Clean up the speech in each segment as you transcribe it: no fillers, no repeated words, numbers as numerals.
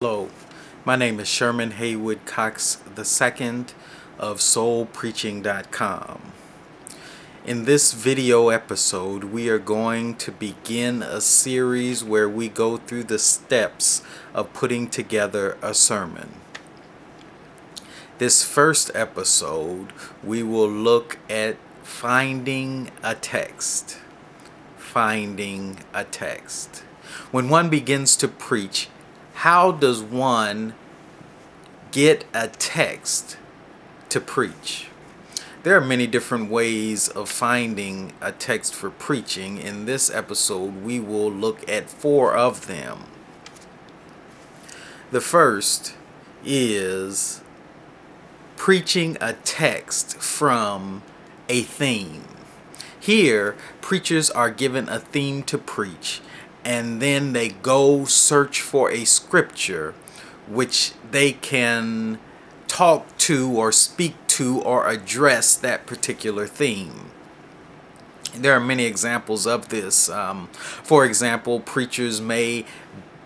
Hello, my name is Sherman Haywood Cox II of SoulPreaching.com. In this video episode, we are going to begin a series where we go through the steps of putting together a sermon. This first episode, we will look at finding a text. Finding a text. When one begins to preach, how does one get a text to preach? There are many different ways of finding a text for preaching. In this episode, we will look at 4 of them. The first is preaching a text from a theme. Here, preachers are given a theme to preach, and then they go search for a scripture which they can talk to or speak to or address that particular theme. There are many examples of this. For example, preachers may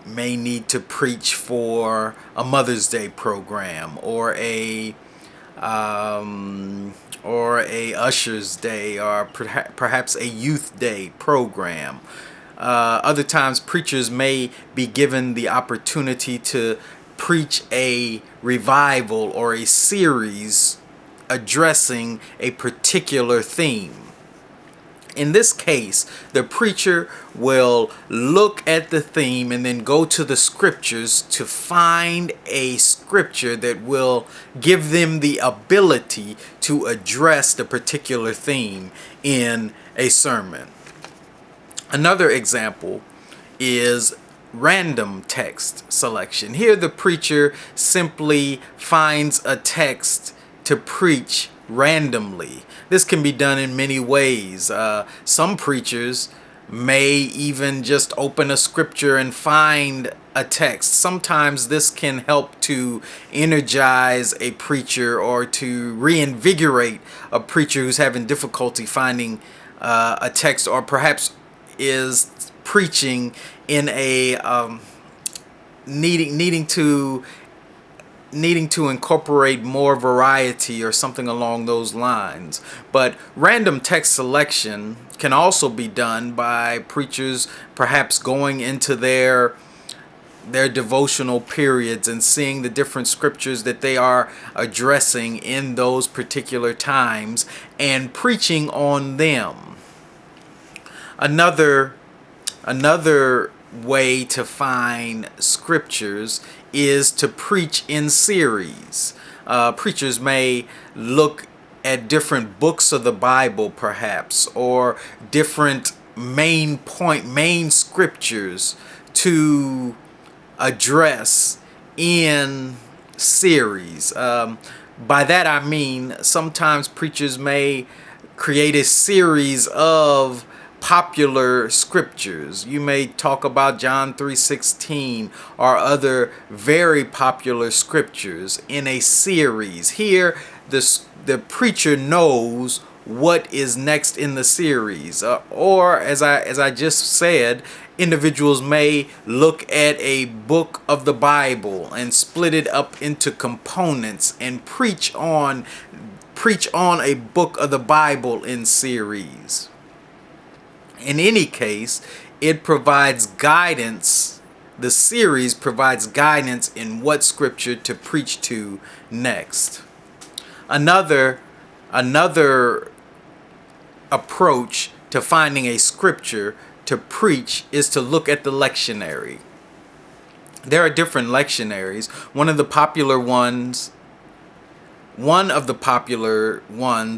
need to preach for a Mother's Day program or a Usher's Day, or perhaps a Youth Day program. Other times, preachers may be given the opportunity to preach a revival or a series addressing a particular theme. In this case, the preacher will look at the theme and then go to the scriptures to find a scripture that will give them the ability to address the particular theme in a sermon. Another example is random text selection. Here the preacher simply finds a text to preach randomly. This can be done in many ways. Some preachers may even just open a scripture and find a text. Sometimes this can help to energize a preacher or to reinvigorate a preacher who's having difficulty finding a text, or perhaps is preaching in a needing to incorporate more variety or something along those lines. But random text selection can also be done by preachers perhaps going into their devotional periods and seeing the different scriptures that they are addressing in those particular times and preaching on them. Another way to find scriptures is to preach in series. Preachers may look at different books of the Bible, perhaps, or different main scriptures to address in series. By that I mean sometimes preachers may create a series of popular scriptures. You may talk about John 3:16 or other very popular scriptures in a series. Here the preacher knows what is next in the series, or as I just said, individuals may look at a book of the Bible and split it up into components and preach on a book of the Bible in series. In any case, it provides guidance. The series provides guidance in what scripture to preach to next. Another approach to finding a scripture to preach is to look at the lectionary. There are different lectionaries. One of the popular ones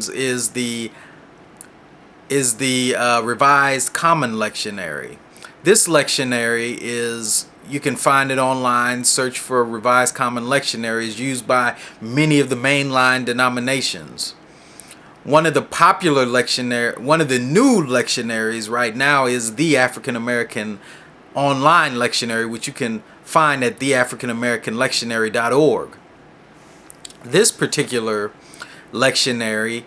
is the Revised Common Lectionary. This lectionary you can find it online. Search for Revised Common Lectionary. Is used by many of the mainline denominations. One of the new lectionaries right now is the African American Online Lectionary, which you can find at theafricanamericanlectionary.org. This particular lectionary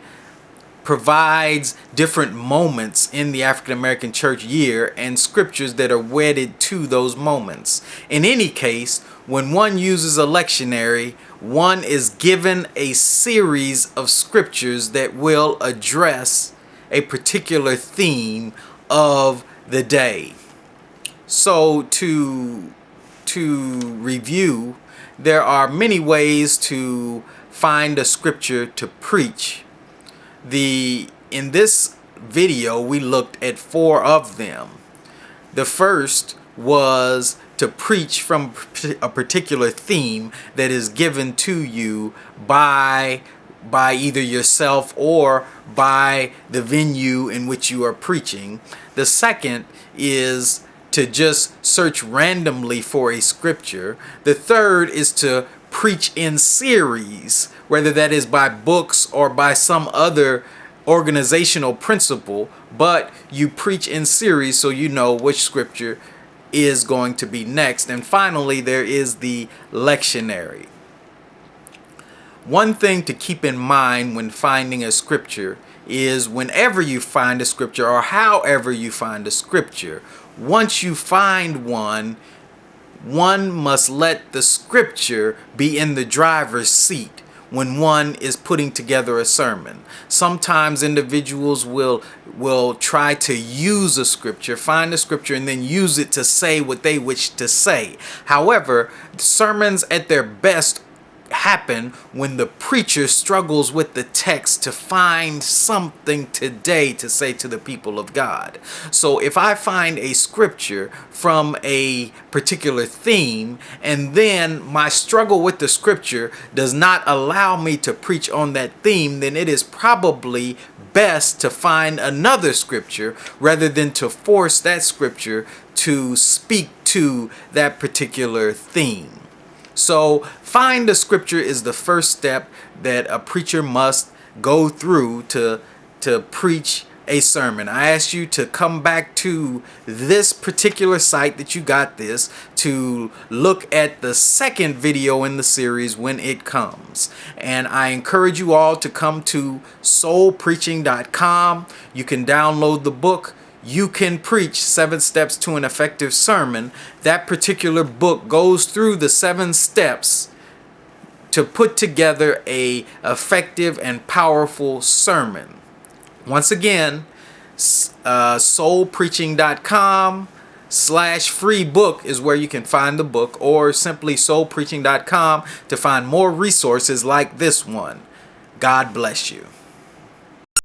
provides different moments in the African American church year and scriptures that are wedded to those moments. In any case, when one uses a lectionary, one is given a series of scriptures that will address a particular theme of the day. So to review, there are many ways to find a scripture to preach. In this video, we looked at 4 of them. The first was to preach from a particular theme that is given to you by either yourself or by the venue in which you are preaching. The second is to just search randomly for a scripture. The third is to preach in series, whether that is by books or by some other organizational principle, but you preach in series so you know which scripture is going to be next. And finally, there is the lectionary. One thing to keep in mind when finding a scripture is whenever you find a scripture or however you find a scripture, once you find one must let the scripture be in the driver's seat when one is putting together a sermon. Sometimes individuals will try to use a scripture, find a scripture, and then use it to say what they wish to say. However, sermons at their best happen when the preacher struggles with the text to find something today to say to the people of God. So if I find a scripture from a particular theme and then my struggle with the scripture does not allow me to preach on that theme, then it is probably best to find another scripture rather than to force that scripture to speak to that particular theme. So find a scripture is the first step that a preacher must go through to preach a sermon. I ask you to come back to this particular site that you got this, to look at the second video in the series when it comes. And I encourage you all to come to soulpreaching.com. You can download the book, You Can Preach 7 Steps to an Effective Sermon. That particular book goes through the 7 steps to put together a effective and powerful sermon. Once again, soulpreaching.com/free book is where you can find the book, or simply soulpreaching.com to find more resources like this one. God bless you.